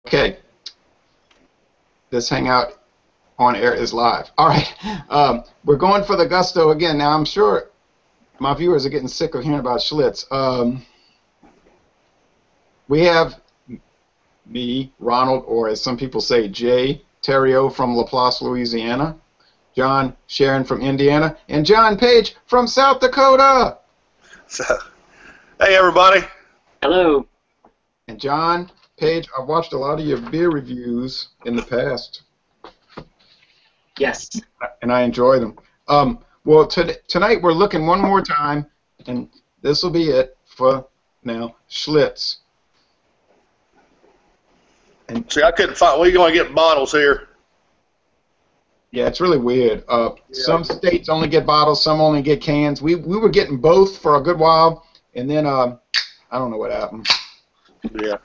Okay. This hangout on air is live. All right. We're going for the gusto again. Now, I'm sure my viewers are getting sick of hearing about Schlitz. We have me, Ronald, or as some people say, Jay Terrio from LaPlace, Louisiana, John Sharon from Indiana, and John Page from South Dakota. Hey, everybody. Hello. And John Page, I've watched a lot of your beer reviews in the past. Yes. And I enjoy them. Well, tonight we're looking one more time, and this will be it for now, Schlitz. And see, I couldn't find. Where are you going to get bottles here? Yeah, it's really weird. Some states only get bottles, some only get cans. We were getting both for a good while, and then I don't know what happened. Yeah.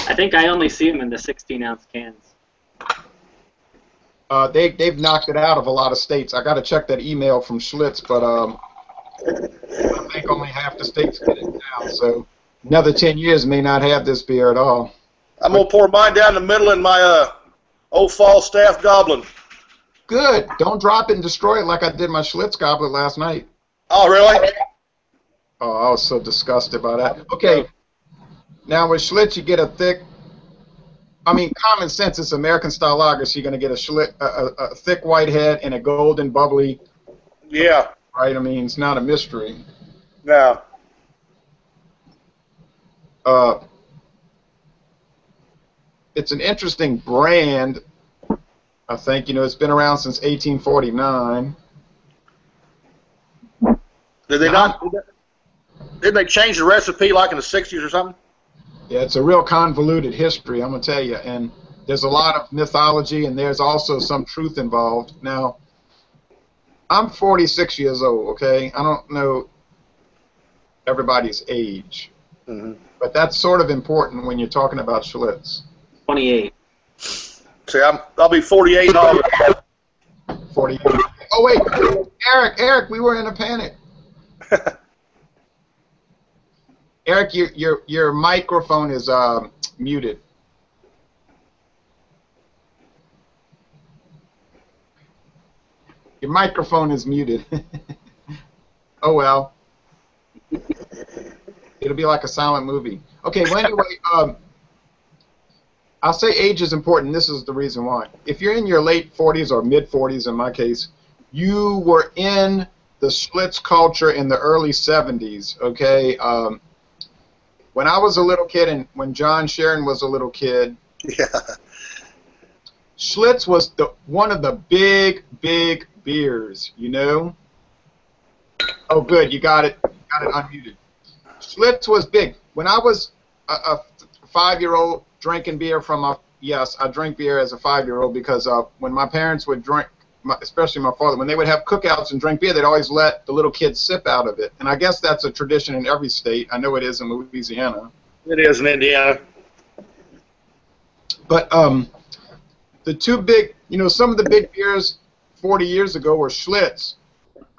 I think I only see them in the 16-ounce cans. They've knocked it out of a lot of states. I got to check that email from Schlitz, but I think only half the states get it now. So another 10 years may not have this beer at all. I'm going to pour mine down the middle in my old Falstaff Goblin. Good. Don't drop it and destroy it like I did my Schlitz goblet last night. Oh, really? Oh, I was so disgusted by that. Okay. Now with Schlitz, you get a thick. I mean, common sense is American-style lager, so you're going to get a thick white head and a golden bubbly. Yeah. Right? I mean, it's not a mystery. No. It's an interesting brand, I think. You know, it's been around since 1849. Did they not? Didn't they change the recipe like in the 60s or something? Yeah, it's a real convoluted history, I'm going to tell you. And there's a lot of mythology, and there's also some truth involved. Now, I'm 46 years old, okay? I don't know everybody's age. Mm-hmm. But that's sort of important when you're talking about Schlitz. 28. See, I'll be 48 in August. 48. Oh, wait. Eric, we were in a panic. Eric, your microphone is muted. Your microphone is muted. Oh, well. It'll be like a silent movie. Okay, well, anyway, I'll say age is important. This is the reason why. If you're in your late 40s or mid-40s, in my case, you were in the Schlitz culture in the early 70s, okay? When I was a little kid and when John Sharon was a little kid, yeah. Schlitz was one of the big beers, you know? Oh, good, you got it. You got it unmuted. Schlitz was big. When I was a 5-year-old drinking beer from a, yes, I drank beer as a 5-year-old because when my parents would drink, especially my father, when they would have cookouts and drink beer, they'd always let the little kids sip out of it. And I guess that's a tradition in every state. I know it is in Louisiana. It is in Indiana. But the two big, you know, some of the big beers 40 years ago were Schlitz,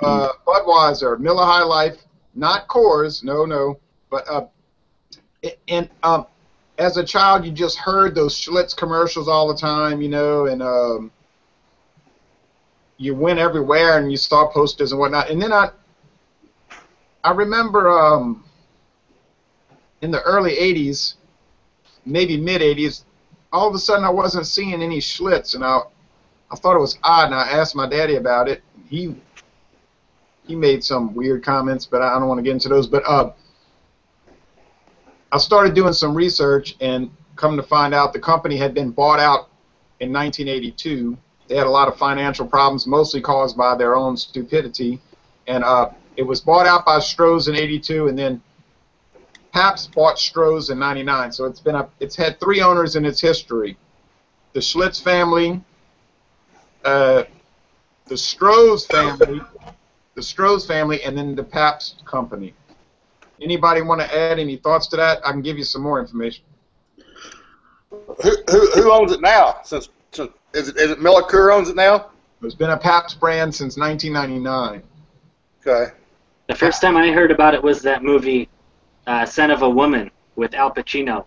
Budweiser, Miller High Life, not Coors, no, but as a child, you just heard those Schlitz commercials all the time, you know, and you went everywhere and you saw posters and whatnot. And then I remember in the early 80s, maybe mid-80s, all of a sudden I wasn't seeing any Schlitz, and I thought it was odd, and I asked my daddy about it. He made some weird comments, but I don't want to get into those. But I started doing some research, and come to find out the company had been bought out in 1982. They had a lot of financial problems, mostly caused by their own stupidity. And it was bought out by Stroh's in 82, and then Pabst bought Stroh's in 99. So it's had 3 owners in its history: the Schlitz family, the Stroh's family, and then the Pabst company. Anybody want to add any thoughts to that? I can give you some more information. Who owns it now? Since is it Miller Coors owns it now? It's been a Pabst brand since 1999. Okay. The first time I heard about it was that movie, Son of a Woman, with Al Pacino.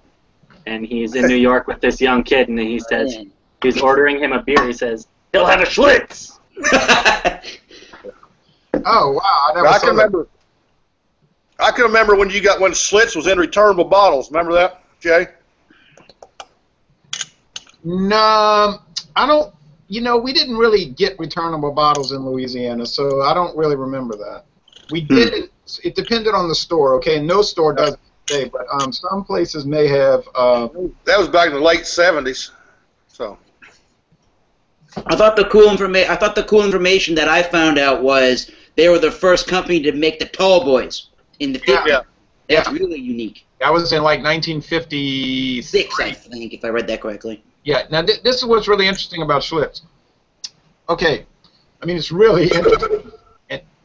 and he's in New York with this young kid, and he says he's ordering him a beer. He says he'll have a Schlitz. Oh wow! I can remember. I can remember when Schlitz was in returnable bottles. Remember that, Jay? No, I don't. You know, we didn't really get returnable bottles in Louisiana, so I don't really remember that. We did. It depended on the store. Okay, no store does it today, but some places may have. That was back in the late '70s. So. I thought the cool information that I found out was they were the first company to make the tall boys in the 50s. Yeah. That's really unique. That was in like 1956, 6, I think, if I read that correctly. Yeah. Now this is what's really interesting about Schlitz. Okay, I mean it's really interesting,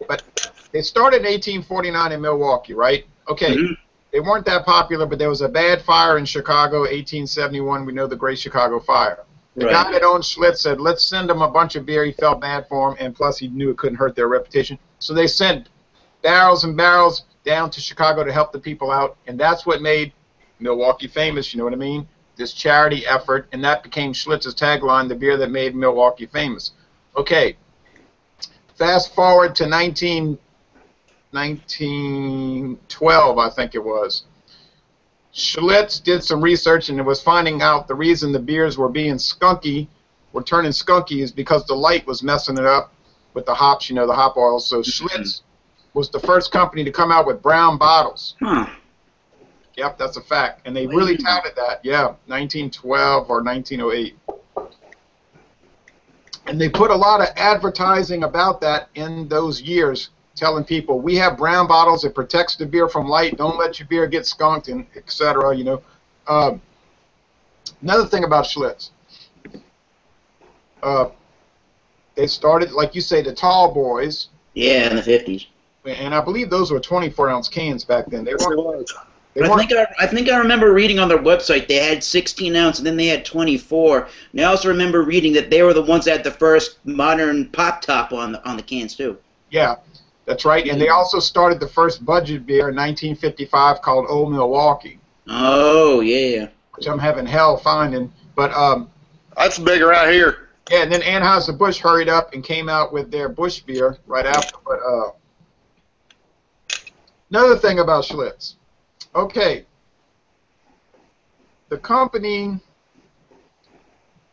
but they started in 1849 in Milwaukee, right? Okay. They weren't that popular, but there was a bad fire in Chicago, 1871. We know the Great Chicago Fire. The guy that owned Schlitz said, let's send them a bunch of beer. He felt bad for them, and plus he knew it couldn't hurt their reputation. So they sent barrels and barrels down to Chicago to help the people out, and that's what made Milwaukee famous, you know what I mean? This charity effort, and that became Schlitz's tagline, the beer that made Milwaukee famous. Okay, fast forward to 1912, I think it was. Schlitz did some research and it was finding out the reason the beers were being skunky, were turning skunky, is because the light was messing it up with the hops, you know, the hop oils. So Schlitz was the first company to come out with brown bottles. Yep, that's a fact. And they really touted that, yeah, 1912 or 1908. And they put a lot of advertising about that in those years, telling people, we have brown bottles, it protects the beer from light, don't let your beer get skunked, and etc., you know. Another thing about Schlitz, they started, like you say, the tall boys. Yeah, in the 50s. And I believe those were 24-ounce cans back then. They weren't. I think I remember reading on their website they had 16-ounce and then they had 24. And I also remember reading that they were the ones that had the first modern pop top on the cans too. Yeah. That's right, and they also started the first budget beer in 1955 called Old Milwaukee. Oh, yeah. Which I'm having hell finding, but that's big around here. Yeah, and then Anheuser-Busch hurried up and came out with their Busch beer right after. But another thing about Schlitz. Okay, the company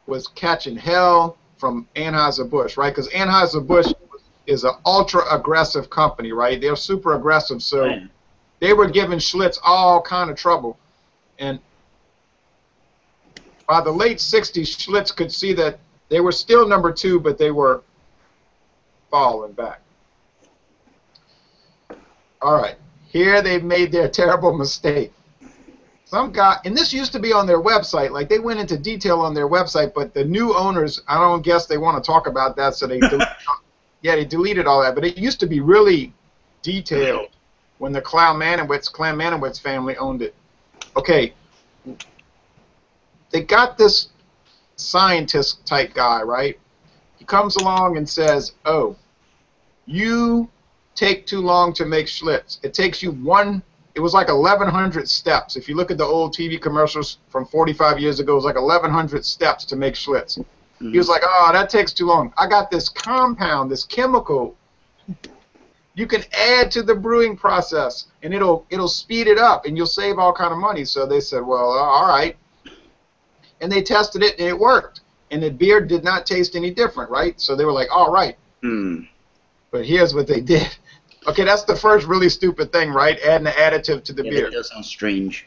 was catching hell from Anheuser-Busch, right? Because Anheuser-Busch is an ultra-aggressive company, right? They're super aggressive, so they were giving Schlitz all kind of trouble. And by the late 60s, Schlitz could see that they were still number 2, but they were falling back. All right, here they've made their terrible mistake. Some guy, and this used to be on their website, like they went into detail on their website, but the new owners, I don't guess they want to talk about that, so they yeah, they deleted all that, but it used to be really detailed when the Clan Manowitz family owned it. Okay, they got this scientist-type guy, right? He comes along and says, oh, you take too long to make Schlitz. It takes you it was like 1,100 steps. If you look at the old TV commercials from 45 years ago, it was like 1,100 steps to make Schlitz. He was like, oh, that takes too long. I got this compound, this chemical you can add to the brewing process, and it'll speed it up, and you'll save all kind of money. So they said, well, all right. And they tested it, and it worked. And the beer did not taste any different, right? So they were like, all right. But here's what they did. Okay, that's the first really stupid thing, right? Adding an additive to the beer. That does sound strange.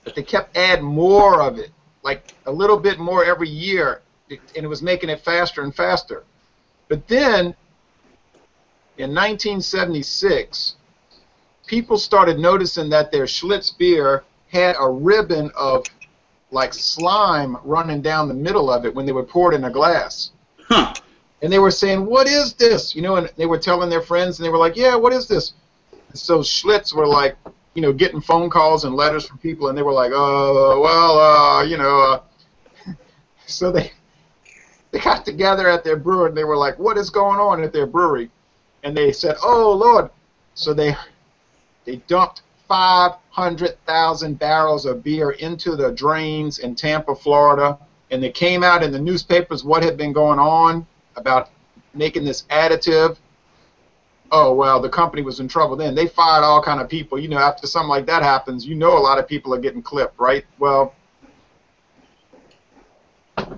But they kept adding more of it, like a little bit more every year, and it was making it faster and faster. But then, in 1976, people started noticing that their Schlitz beer had a ribbon of, like, slime running down the middle of it when they would pour it in a glass. Huh. And they were saying, what is this? You know, and they were telling their friends, and they were like, yeah, what is this? And so Schlitz were like, you know, getting phone calls and letters from people, and they were like, oh, well, you know. So they got together at their brewery, and they were like, what is going on at their brewery? And they said, oh, Lord. So they dumped 500,000 barrels of beer into the drains in Tampa, Florida, and it came out in the newspapers what had been going on about making this additive. Oh, well, the company was in trouble then. They fired all kind of people. You know, after something like that happens, you know a lot of people are getting clipped, right? Well,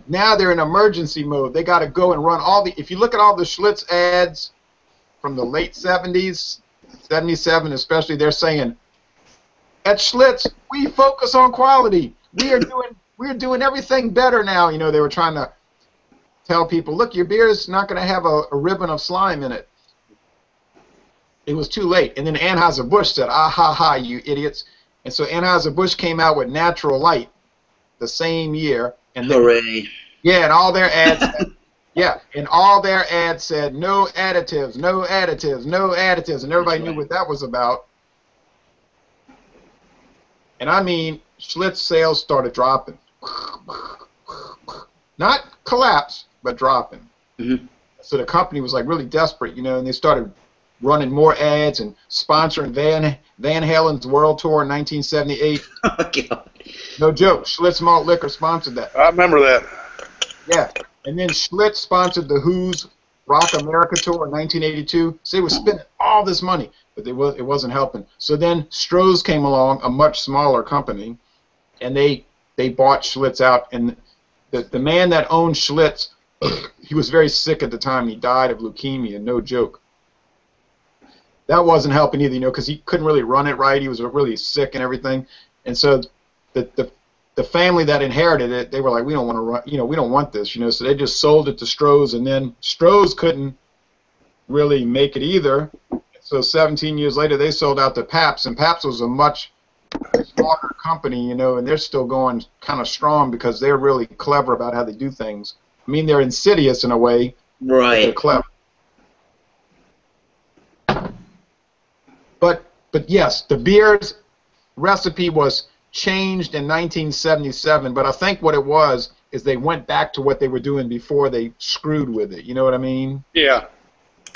now they're in emergency mode. They got to go and run all the, if you look at all the Schlitz ads from the late 70s, 77 especially, they're saying, at Schlitz, we focus on quality. We're doing everything better now. You know, they were trying to tell people, look, your beer is not going to have a ribbon of slime in it. It was too late. And then Anheuser-Busch said, ah, ha, ha, you idiots. And so Anheuser-Busch came out with Natural Light the same year. And Hooray. Yeah, and all their ads said, yeah, and all their ads said, no additives, no additives, no additives. And everybody knew what that was about. And I mean, Schlitz sales started dropping. Not collapse, but dropping. Mm-hmm. So the company was like really desperate, you know, and they started running more ads and sponsoring Van Halen's World Tour in 1978. Oh, God. No joke. Schlitz Malt Liquor sponsored that. I remember that. Yeah. And then Schlitz sponsored the Who's Rock America Tour in 1982. So they were spending all this money, but it wasn't helping. So then Stroh's came along, a much smaller company, and they bought Schlitz out. And the man that owned Schlitz, he was very sick at the time. He died of leukemia, no joke. That wasn't helping either, you know, because he couldn't really run it right. He was really sick and everything. And so the family that inherited it, they were like, we don't want to run, you know, we don't want this, you know. So they just sold it to Stroh's, and then Stroh's couldn't really make it either. So 17 years later, they sold out to Pabst, and Pabst was a much smaller company, you know, and they're still going kind of strong because they're really clever about how they do things. I mean, they're insidious in a way, Right. but they're clever. But yes, the beer's recipe was changed in 1977, but I think what it was is they went back to what they were doing before they screwed with it. You know what I mean? Yeah.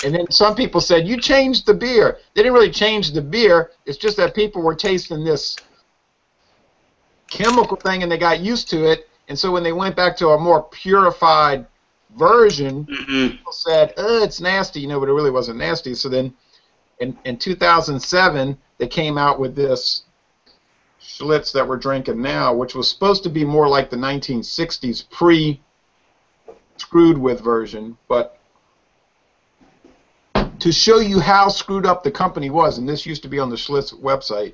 And then some people said, you changed the beer. They didn't really change the beer. It's just that people were tasting this chemical thing and they got used to it. And so when they went back to a more purified version, people said, it's nasty, you know, but it really wasn't nasty. So then in 2007, they came out with this Schlitz that we're drinking now, which was supposed to be more like the 1960s pre-screwed with version. But to show you how screwed up the company was, and this used to be on the Schlitz website,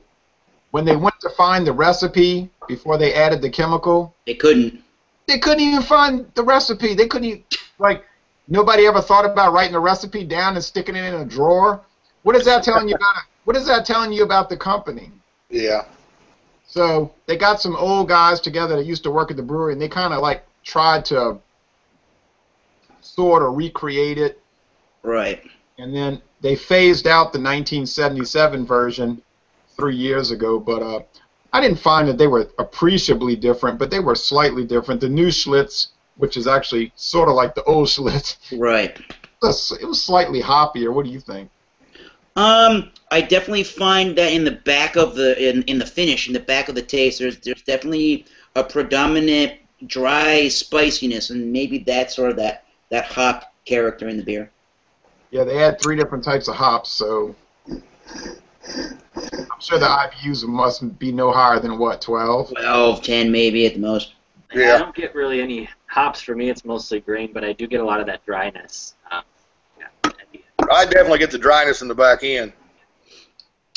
when they went to find the recipe before they added the chemical, They couldn't. they couldn't even find the recipe. They couldn't even, like, nobody ever thought about writing the recipe down and sticking it in a drawer. What is that telling you about it? What is that telling you about the company? Yeah. So they got some old guys together that used to work at the brewery, and they kind of like tried to sort of recreate it. Right. And then they phased out the 1977 version 3 years ago, but I didn't find that they were appreciably different, but they were slightly different. The new Schlitz, which is actually sort of like the old Schlitz, Right. it was slightly hoppier. What do you think? I definitely find that in the back of the in the finish, in the back of the taste, there's definitely a predominant dry spiciness, and maybe that's sort of that hop character in the beer. Yeah, they had 3 different types of hops, so I'm sure the IBUs must be no higher than, what, 12? 12, 10 maybe at the most. Yeah. I don't get really any hops for me. It's mostly grain, but I do get a lot of that dryness. I definitely get the dryness in the back end.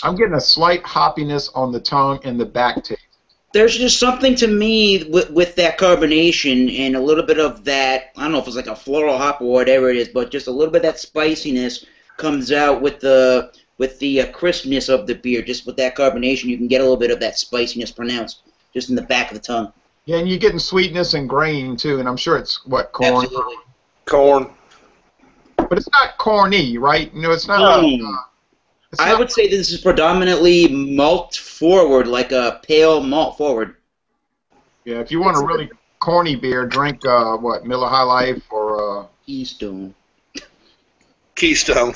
I'm getting a slight hoppiness on the tongue and the back taste. There's just something to me with that carbonation and a little bit of that, I don't know if it's like a floral hop or whatever it is, but just a little bit of that spiciness comes out with the crispness of the beer. Just with that carbonation, you can get a little bit of that spiciness pronounced just in the back of the tongue. Yeah, and you're getting sweetness and grain, too, and I'm sure it's, what, corn? Absolutely. Corn. But it's not corny, right? You know, it's not like... I would say this is predominantly malt forward, like a pale malt forward. Yeah, if you want a really corny beer, drink, what, Miller High Life or... Keystone. Keystone.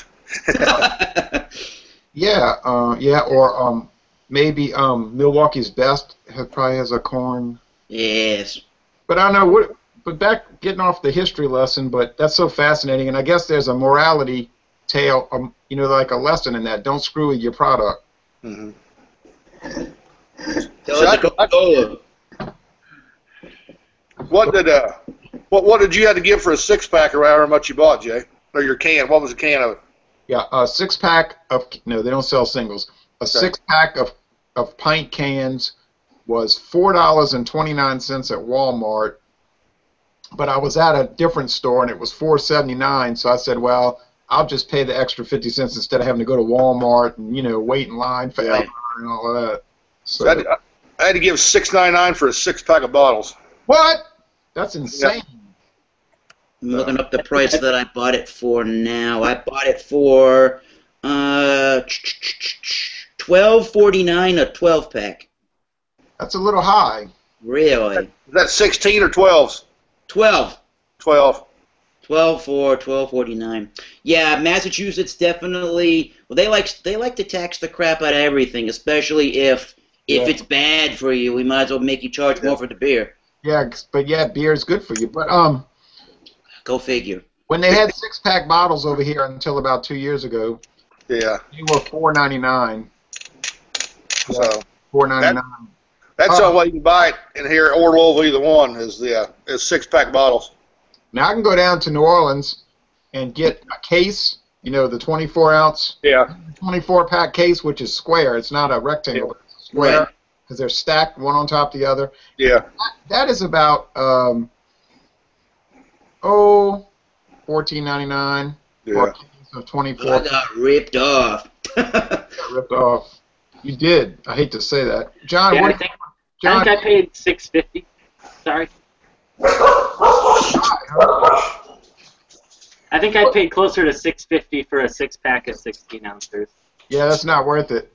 Yeah, or maybe Milwaukee's Best probably has a corn. Yes. But I don't know what. But back getting off the history lesson, but that's so fascinating, and I guess there's a morality tale, like a lesson in that. Don't screw with your product. Mm-hmm. What did you have to give for a 6-pack or however much you bought, Jay? Or your can? What was the can of? Yeah, a 6-pack of no, they don't sell singles. A 6-pack of pint cans was $4.29 at Walmart, but I was at a different store and it was $4.79. So I said, well, I'll just pay the extra 50 cents instead of having to go to Walmart and wait in line forever and all of that. So I had to give $6.99 for a 6-pack of bottles. What? That's insane. I'm looking up the price that I bought it for now. I bought it for $12.49 a 12-pack. That's a little high. Really? Is that 16 or 12s? 12. 12. 12 for $12.49. Yeah, Massachusetts definitely. Well, they like to tax the crap out of everything, especially if it's bad for you. We might as well make you charge more for the beer. Yeah, but beer is good for you. But go figure. When they had 6-pack bottles over here until about 2 years ago, they were $4.99. So $4.99. That's the only way you can buy it in here or Louisville, either one, is 6-pack bottles. Now I can go down to New Orleans and get a case, the 24-ounce, 24-pack case, which is square. It's not a rectangle, but it's square because they're stacked one on top of the other. Yeah. That is about $14.99 for a case of 24. I got ripped off. Ripped off. You did. I hate to say that, John. Yeah, I think I paid $6.50. Sorry. I think I paid closer to $6.50 for a 6-pack of 16 ounces. Yeah, that's not worth it.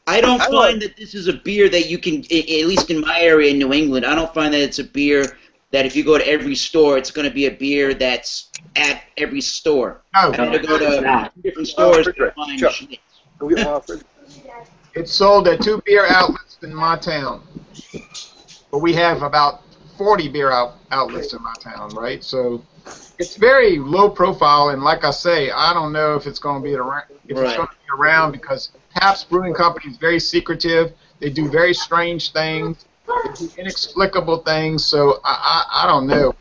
I don't find that this is a beer that you can, at least in my area in New England, I don't find that it's a beer that if you go to every store, it's going to be a beer that's at every store. No, I have to go to different stores to find Schlitz. It's sold at 2 beer outlets in my town. But we have about 40 beer outlets in my town, right? So it's very low profile, and like I say, I don't know if it's going to be around. It's going to be around because Pabst Brewing Company is very secretive. They do very strange things. They do inexplicable things. So I don't know.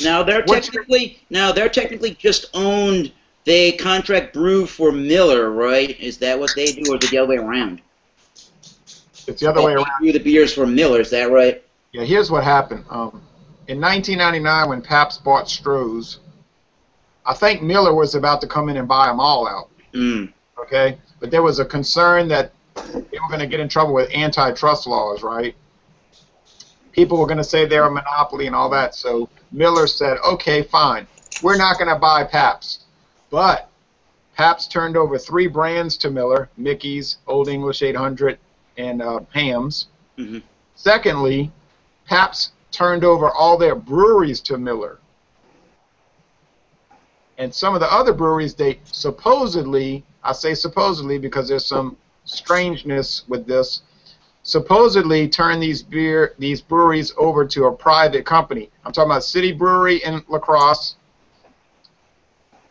Now they're technically just owned. They contract brew for Miller, right? Is that what they do, or is it the other way around? It's the other way around. They brew the beers for Miller, is that right? Yeah, here's what happened. In 1999, when Pabst bought Stroh's, I think Miller was about to come in and buy them all out. Okay? But there was a concern that they were going to get in trouble with antitrust laws, right? People were going to say they're a monopoly and all that. So Miller said, okay, fine. We're not going to buy Pabst. But Pabst turned over 3 brands to Miller, Mickey's, Old English 800, and Ham's. Secondly, Pabst turned over all their breweries to Miller. And some of the other breweries, they supposedly, I say supposedly because there's some strangeness with this, supposedly turned these breweries over to a private company. I'm talking about City Brewery in La Crosse,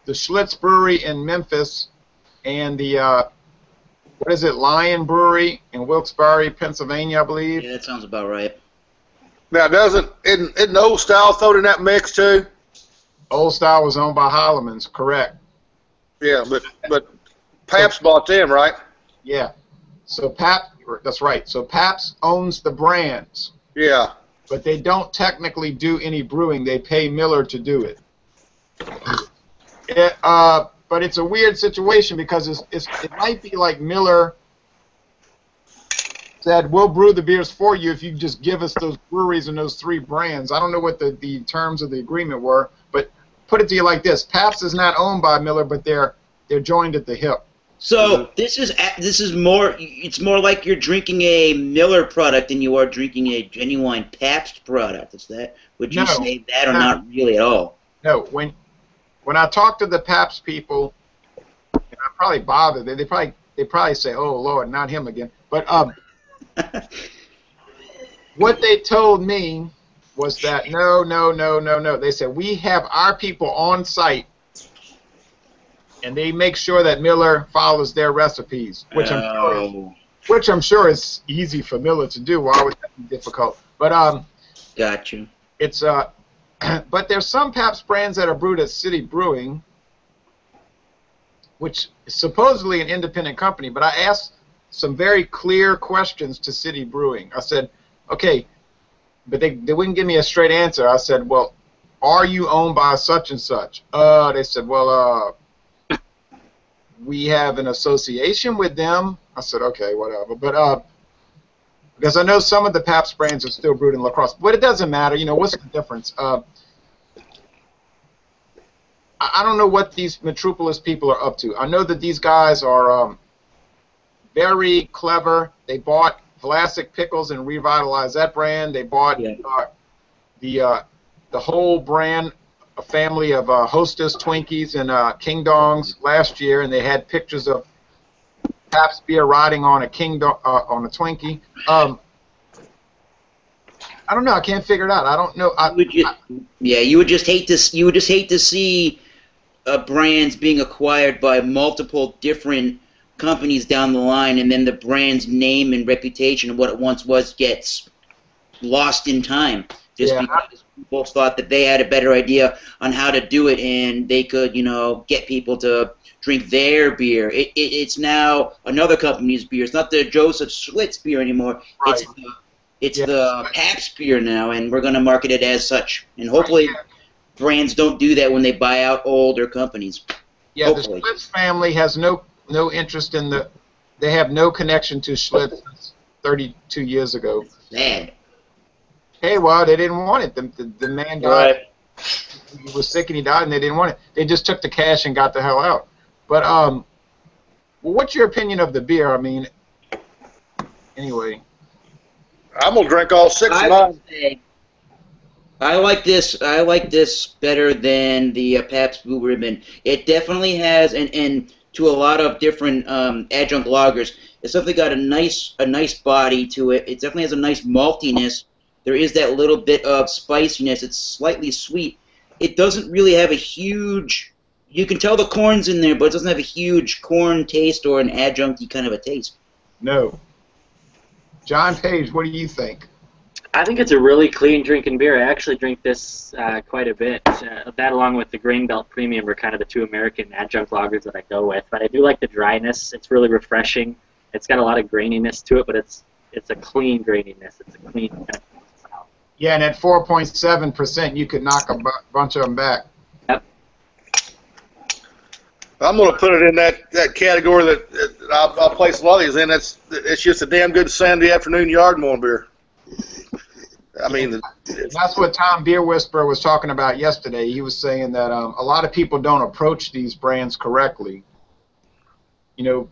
the Schlitz Brewery in Memphis, and the Lion Brewery in Wilkes-Barre, Pennsylvania, I believe. Yeah, that sounds about right. Now, isn't Old Style thrown in that mix too? Old Style was owned by Holloman's, correct? Yeah, but Pabst bought them, right? Yeah. So that's right. So Pabst owns the brands. Yeah. But they don't technically do any brewing. They pay Miller to do it. But it's a weird situation because it might be like Miller said, we'll brew the beers for you if you just give us those breweries and those 3 brands. I don't know what the terms of the agreement were, but put it to you like this. Pabst is not owned by Miller, but they're joined at the hip. So this is more. It's more like you're drinking a Miller product than you are drinking a genuine Pabst product. Is that? Would you say that, or not really at all? No. When I talk to the Pabst people, and I'm probably bothered. They they probably say, "Oh Lord, not him again." But what they told me was that no. They said we have our people on site, and they make sure that Miller follows their recipes, which I'm sure is easy for Miller to do. Why would that be difficult? But got you. it's but there's some Pabst brands that are brewed at City Brewing, which is supposedly an independent company. But I asked some very clear questions to City Brewing. I said, okay, but they wouldn't give me a straight answer. I said, well, are you owned by such and such? They said, well, we have an association with them. I said, okay, whatever. But because I know some of the Pabst brands are still brewed in La Crosse, but it doesn't matter. You know, what's the difference? I don't know what these Metropolis people are up to. I know that these guys are very clever. They bought Vlasic Pickles and revitalized that brand. They bought the whole brand, a family of Hostess Twinkies and King Dongs last year, and they had pictures of Pabst beer riding on a on a Twinkie. I don't know. I can't figure it out. I don't know. You would just hate to. You would just hate to see brands being acquired by multiple different companies down the line, and then the brand's name and reputation of what it once was gets lost in time. Just because people thought that they had a better idea on how to do it, and they could, you know, get people to drink their beer. It's now another company's beer. It's not the Joseph Schlitz beer anymore. Right. It's the Pabst beer now, and we're going to market it as such. And hopefully brands don't do that when they buy out older companies. Yeah, hopefully. The Schlitz family has no interest in they have no connection to Schlitz since 32 years ago. Sad. Hey, well, they didn't want it. The man died. Right. He was sick and he died, and they didn't want it. They just took the cash and got the hell out. But well, what's your opinion of the beer? I mean, anyway. I'm gonna drink all 6 of mine. I like this. I like this better than the Pabst Blue Ribbon. It definitely has, and to a lot of different adjunct lagers, it's definitely got a nice body to it. It definitely has a nice maltiness. There is that little bit of spiciness. It's slightly sweet. It doesn't really have a huge. You can tell the corn's in there, but it doesn't have a huge corn taste or an adjuncty kind of a taste. No. John Page, what do you think? I think it's a really clean drinking beer. I actually drink this quite a bit. That along with the Grain Belt Premium are kind of the two American adjunct lagers that I go with. But I do like the dryness. It's really refreshing. It's got a lot of graininess to it, but it's a clean graininess. It's a clean kind of style. Yeah, and at 4.7%, you could knock a bunch of them back. Yep. I'm going to put it in that category that I'll place a lot of these in. It's just a damn good Saturday afternoon yard mowing beer. I mean, that's what Tom Beer Whisperer was talking about yesterday. He was saying that a lot of people don't approach these brands correctly. You know,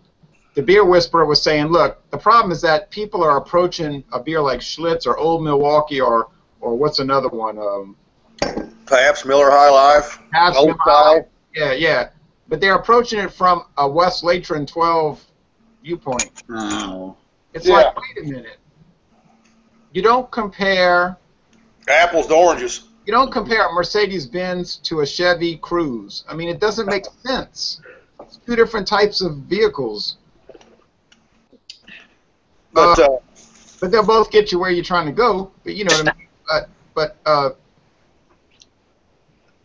the Beer Whisperer was saying, look, the problem is that people are approaching a beer like Schlitz or Old Milwaukee or what's another one? Pabst, Miller High Life, Pabst, Old Style. Yeah. But they're approaching it from a West Latron 12 viewpoint. Oh. It's like, wait a minute. You don't compare apples to oranges. You don't compare a Mercedes-Benz to a Chevy Cruze. I mean, it doesn't make sense. It's two different types of vehicles. But they'll both get you where you're trying to go. But you know what I mean. But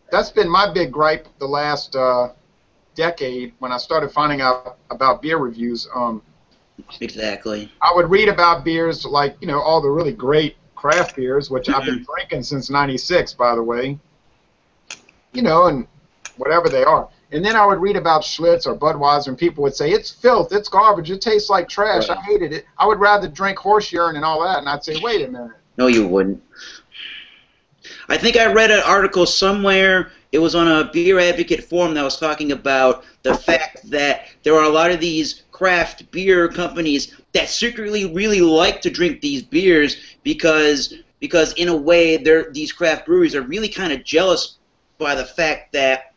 that's been my big gripe the last decade when I started finding out about beer reviews. Exactly. I would read about beers like, you know, all the really great craft beers, which I've been drinking since '96, by the way. You know, and whatever they are. And then I would read about Schlitz or Budweiser, and people would say, it's filth, it's garbage, it tastes like trash, I hated it. I would rather drink horse urine and all that, and I'd say, wait a minute. No, you wouldn't. I think I read an article somewhere, it was on a Beer Advocate forum that was talking about the fact that there are a lot of these craft beer companies that secretly really like to drink these beers because in a way these craft breweries are really kind of jealous by the fact that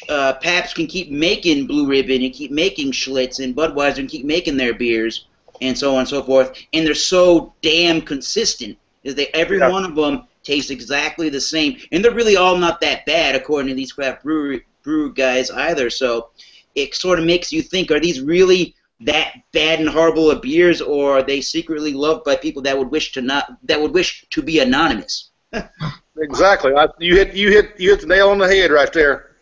Pabst can keep making Blue Ribbon and keep making Schlitz, and Budweiser can keep making their beers, and so on and so forth. And they're so damn consistent. Is they every one of them tastes exactly the same, and they're really all not that bad according to these craft brew guys either. So it sort of makes you think: are these really that bad and horrible of beers, or are they secretly loved by people that would wish to be anonymous? Exactly. You hit the nail on the head right there.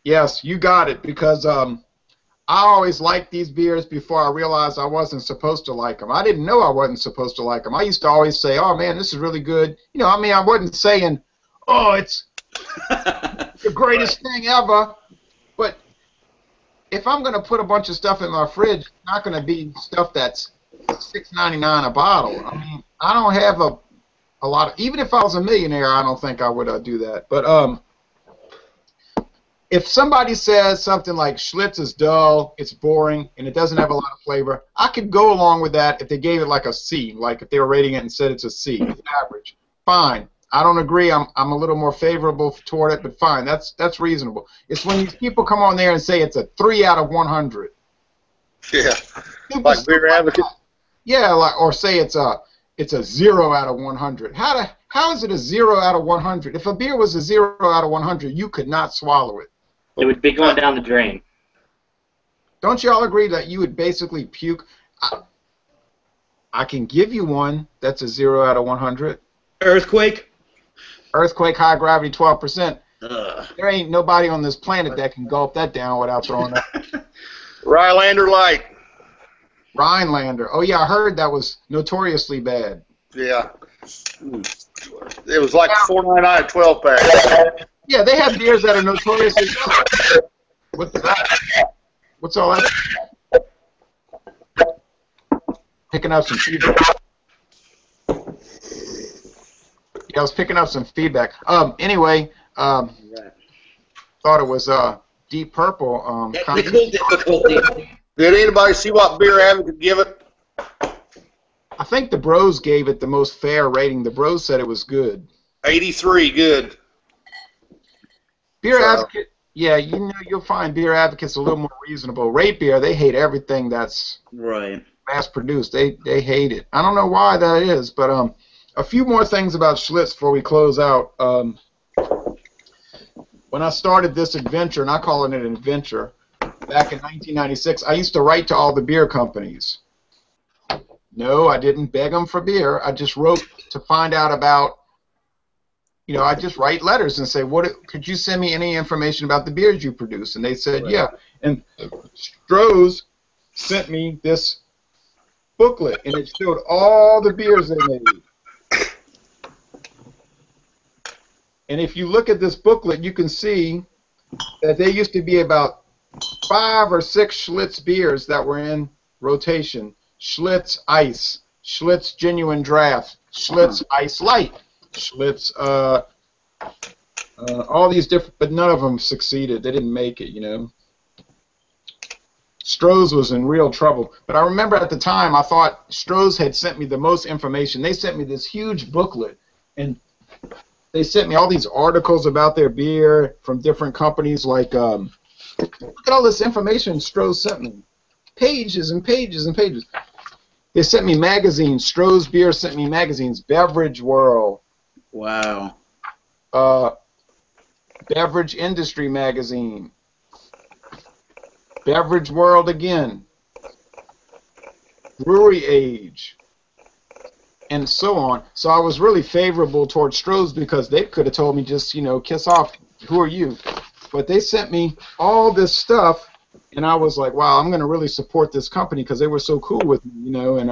Yes, you got it, because I always liked these beers before I realized I wasn't supposed to like them. I didn't know I wasn't supposed to like them. I used to always say, oh, man, this is really good. You know, I mean, I wasn't saying, oh, it's the greatest thing ever. But if I'm going to put a bunch of stuff in my fridge, it's not going to be stuff that's $6.99 a bottle. I mean, I don't have a lot of, even if I was a millionaire, I don't think I would do that. But if somebody says something like Schlitz is dull, it's boring, and it doesn't have a lot of flavor, I could go along with that if they gave it like a C, like if they were rating it and said it's a C, it's average. Fine. I don't agree. I'm a little more favorable toward it, but fine. That's reasonable. It's when these people come on there and say it's a 3 out of 100. Yeah. Like Beer Advocate. Yeah, like, or say it's a 0 out of 100. How is it a 0 out of 100? If a beer was a 0 out of 100, you could not swallow it. It would be going down the drain. Don't you all agree that you would basically puke? I can give you one that's a 0 out of 100. Earthquake? Earthquake, high gravity, 12%. There ain't nobody on this planet that can gulp that down without throwing up. Rhinelander Light. Rhinelander. Oh, yeah, I heard that was notoriously bad. Yeah. It was like $4.99 a 12-pack. Yeah, they have beers that are notoriously bad. What's that? What's all that? Picking up some feedback. Yeah, I was picking up some feedback. Anyway, thought it was Deep Purple. Technical difficulty. Did anybody see what Beer Advocate give it? I think the Bros gave it the most fair rating. The Bros said it was good. 83, good. Beer Advocate, yeah, you know, you'll find Beer Advocate's a little more reasonable. Rate Beer, they hate everything that's mass-produced. They hate it. I don't know why that is, but a few more things about Schlitz before we close out. When I started this adventure, and I call it an adventure, back in 1996, I used to write to all the beer companies. No, I didn't beg them for beer. I just wrote to find out about, you know, I just write letters and say, could you send me any information about the beers you produce? And they said, yeah. And Stroh's sent me this booklet, and it showed all the beers they made. And if you look at this booklet, you can see that there used to be about 5 or 6 Schlitz beers that were in rotation. Schlitz Ice, Schlitz Genuine Draft, Schlitz Ice Light, Schlitz, all these different, but none of them succeeded. They didn't make it, you know. Stroh's was in real trouble. But I remember at the time, I thought Stroh's had sent me the most information. They sent me this huge booklet, and they sent me all these articles about their beer from different companies. Like, look at all this information Stroh's sent me. Pages and pages and pages. They sent me magazines. Stroh's Beer sent me magazines. Beverage World. Wow. Beverage Industry Magazine. Beverage World again. Brewery Age. And so on. So I was really favorable towards Stroh's because they could have told me just, you know, kiss off. Who are you? But they sent me all this stuff, and I was like, wow, I'm going to really support this company because they were so cool with me, you know. And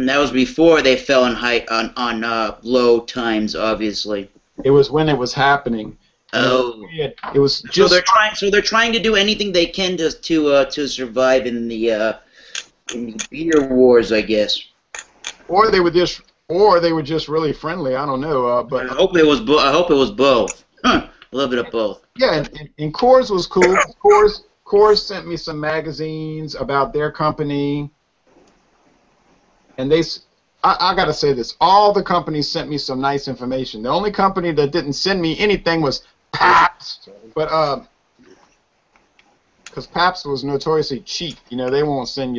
that was before they fell on low times, obviously. It was when it was happening. Oh. It was just. So they're trying to do anything they can to survive in the beer wars, I guess. Or they were just really friendly. I don't know. But I hope it was both. A little bit of both. Yeah, and Coors was cool. Coors sent me some magazines about their company, and I got to say this, all the companies sent me some nice information. The only company that didn't send me anything was Pabst. But because Pabst was notoriously cheap. You know, they wouldn't send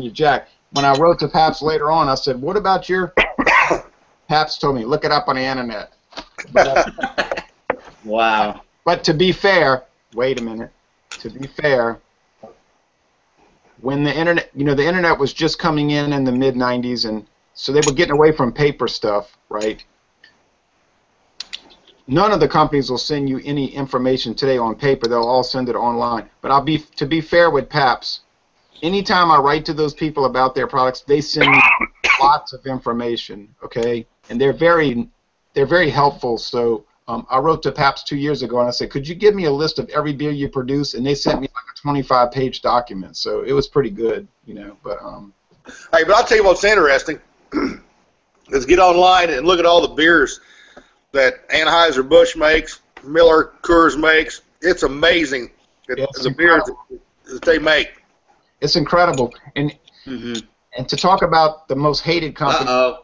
you jack. When I wrote to Pabst later on, I said, "What about your?" Pabst told me, "Look it up on the internet." Wow. But to be fair, wait a minute. To be fair, when the internet, the internet was just coming in the mid '90s, and so they were getting away from paper stuff, right? None of the companies will send you any information today on paper. They'll all send it online. But to be fair with Pabst, anytime I write to those people about their products, they send me lots of information, okay? And they're very helpful. So I wrote to Pabst 2 years ago, and I said, could you give me a list of every beer you produce? And they sent me like a 25-page document. So it was pretty good, But Hey, but I'll tell you what's interesting is get online and look at all the beers that Anheuser-Busch makes, Miller Coors makes. It's amazing the beers that they make. It's incredible. And and to talk about the most hated company.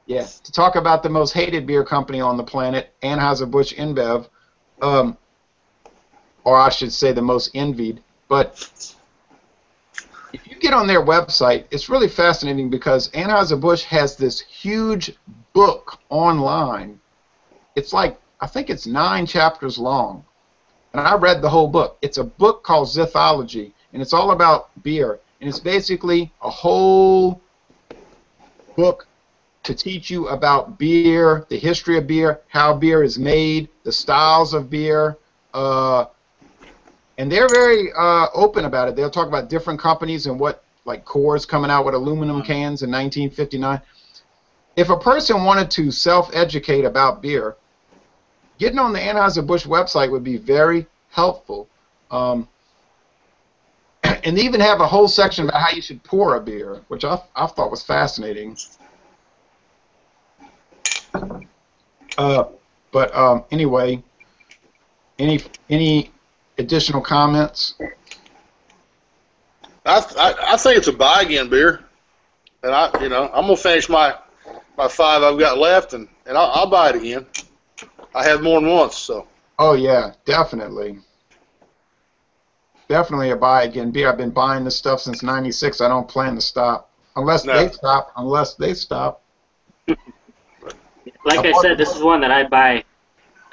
Yeah, to talk about the most hated beer company on the planet, Anheuser-Busch InBev, or I should say the most envied. But if you get on their website, it's really fascinating because Anheuser-Busch has this huge book online. It's like, I think it's 9 chapters long. And I read the whole book. It's a book called Zithology, and it's all about beer. And it's basically a whole book to teach you about beer, the history of beer, how beer is made, the styles of beer. And they're very open about it. They'll talk about different companies and what, like Coors coming out with aluminum cans in 1959. If a person wanted to self-educate about beer, getting on the Anheuser-Busch website would be very helpful. And they even have a whole section about how you should pour a beer, which I thought was fascinating. Anyway, any additional comments? I think it's a buy again beer, and I'm gonna finish my 5 I've got left, and I'll buy it again. I have more than once, so. Oh yeah, definitely. Definitely a buy again beer. I've been buying this stuff since '96. I don't plan to stop unless they stop. Unless they stop. Like I said, this is one that I buy.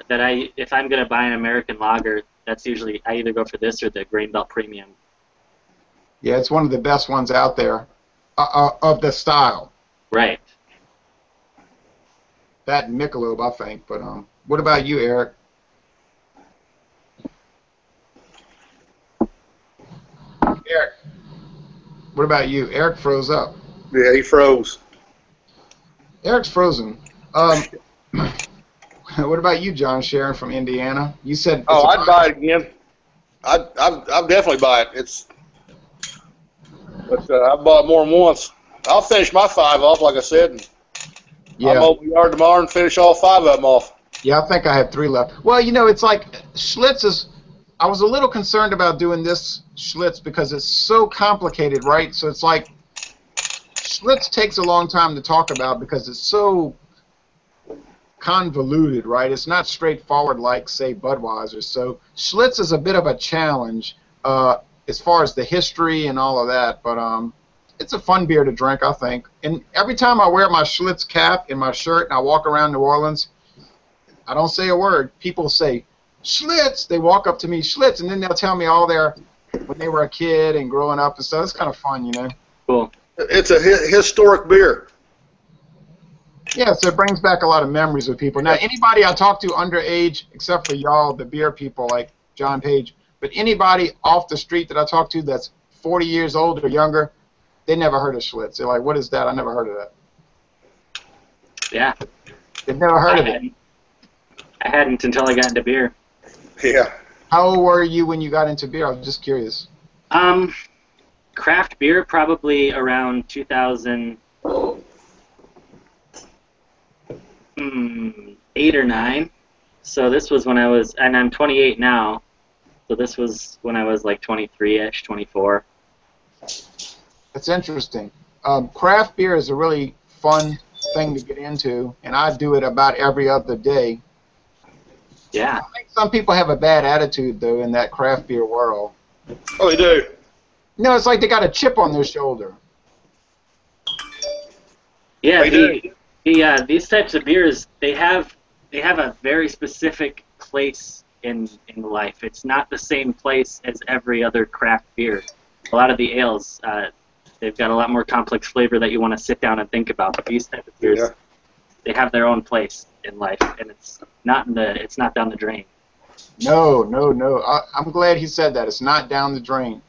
If I'm gonna buy an American lager, that's usually I either go for this or the Grain Belt Premium. Yeah, it's one of the best ones out there of the style. Right. That and Michelob, I think. But what about you, Eric? Eric, what about you? Eric froze up. Yeah, he froze. Eric's frozen. What about you, John Sharon from Indiana? You said. I'd buy it again. I'd definitely buy it. But I've bought more than once. I'll finish my 5 off, like I said. And I'll mow the yard tomorrow and finish all 5 of them off. Yeah, I think I have 3 left. Well, it's like Schlitz is. I was a little concerned about doing this Schlitz because it's so complicated, right? So it's like Schlitz takes a long time to talk about because it's so convoluted, right? It's not straightforward like, say, Budweiser. So Schlitz is a bit of a challenge as far as the history and all of that, but it's a fun beer to drink, I think. And every time I wear my Schlitz cap in my shirt and I walk around New Orleans, I don't say a word. People say, Schlitz! They walk up to me, Schlitz, and then they'll tell me all when they were a kid and growing up and stuff. It's kind of fun, Cool. It's a historic beer. Yeah, so it brings back a lot of memories with people. Now, anybody I talk to underage, except for y'all, the beer people like John Page, but anybody off the street that I talk to that's 40 years old or younger, they never heard of Schlitz. They're like, what is that? I never heard of that. Yeah. They've never heard of it. I hadn't until I got into beer. Yeah. How old were you when you got into beer? I was just curious. Craft beer, probably around 2008 or 9. So this was when I was, and I'm 28 now. So this was when I was like 23-ish, 24. That's interesting. Craft beer is a really fun thing to get into, and I do it about every other day. Yeah. I think some people have a bad attitude, though, in that craft beer world. Oh, they do. No, it's like they got a chip on their shoulder. Yeah, They do. these types of beers, they have a very specific place in life. It's not the same place as every other craft beer. A lot of the ales, they've got a lot more complex flavor that you want to sit down and think about. But these type of beers, Yeah. they have their own place in life, and it's not down the drain. No, no, no. I'm glad he said that. It's not down the drain.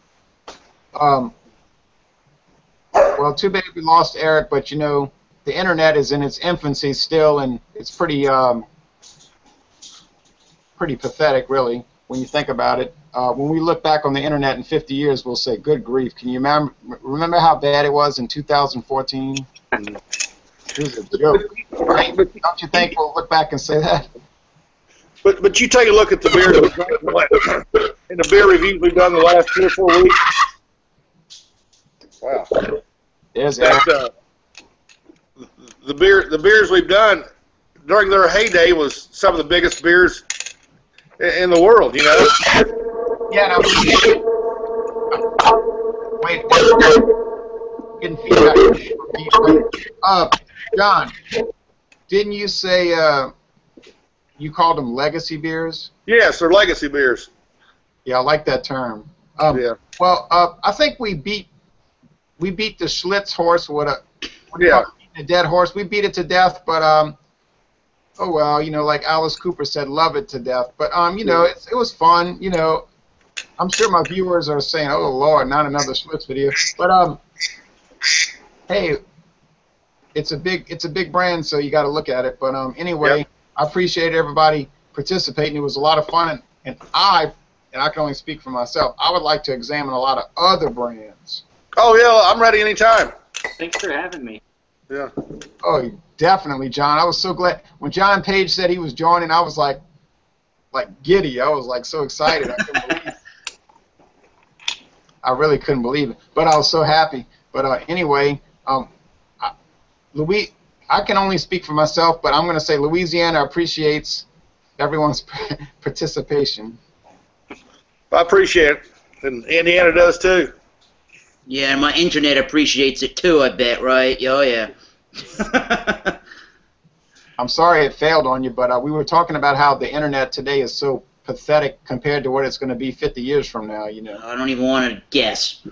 Well, too bad we lost Eric, but you know, the internet is in its infancy still, and it's pretty pathetic, really, when you think about it. When we look back on the internet in 50 years, we'll say, "Good grief!" Can you remember how bad it was in 2014? It was a joke, right? Don't you think we'll look back and say that? But you take a look at the beers we've done in the beer reviews we've done the last 3 or 4 weeks. Wow. There's Eric. That, the beers we've done during their heyday was some of the biggest beers in the world, you know. Yeah, no. Wait, getting feedback. John, didn't you say you called them legacy beers? Yes, they're legacy beers. Yeah, I like that term. Yeah. Well, I think we beat the Schlitz horse with a dead horse. We beat it to death, but oh well, you know, like Alice Cooper said, love it to death. But you know, it was fun. You know, I'm sure my viewers are saying, oh Lord, not another Schlitz video. But hey, it's a big brand, so you got to look at it. But anyway, I appreciate everybody participating. It was a lot of fun, and I can only speak for myself. I would like to examine a lot of other brands. Oh yeah, I'm ready anytime. Thanks for having me. Yeah. Oh, definitely, John. I was so glad when John Page said he was joining. I was like giddy. I was like so excited. I couldn't believe it. I really couldn't believe it. But I was so happy. But anyway, I can only speak for myself, but I'm going to say Louisiana appreciates everyone's participation. I appreciate it, and Indiana does too. Yeah, and my internet appreciates it too, I bet, right? Oh, yeah. I'm sorry it failed on you, but we were talking about how the internet today is so pathetic compared to what it's going to be 50 years from now, you know. I don't even want to guess.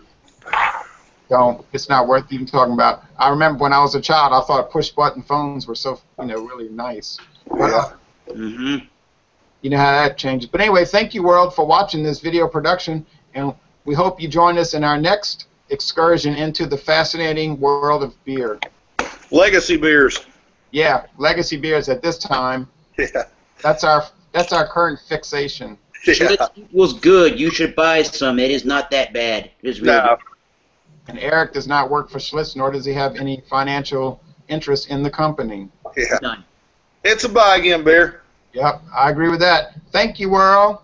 Don't. It's not worth even talking about. I remember when I was a child, I thought push-button phones were so, you know, really nice. But, you know how that changes. But anyway, thank you, world, for watching this video production, and we hope you join us in our next excursion into the fascinating world of beer. Legacy beers. Yeah, legacy beers at this time. Yeah. That's our current fixation. Schlitz was good. You should buy some. It is not that bad. It is really good. And Eric does not work for Schlitz, nor does he have any financial interest in the company. Yeah. None. It's a buy again beer. Yep, I agree with that. Thank you, world.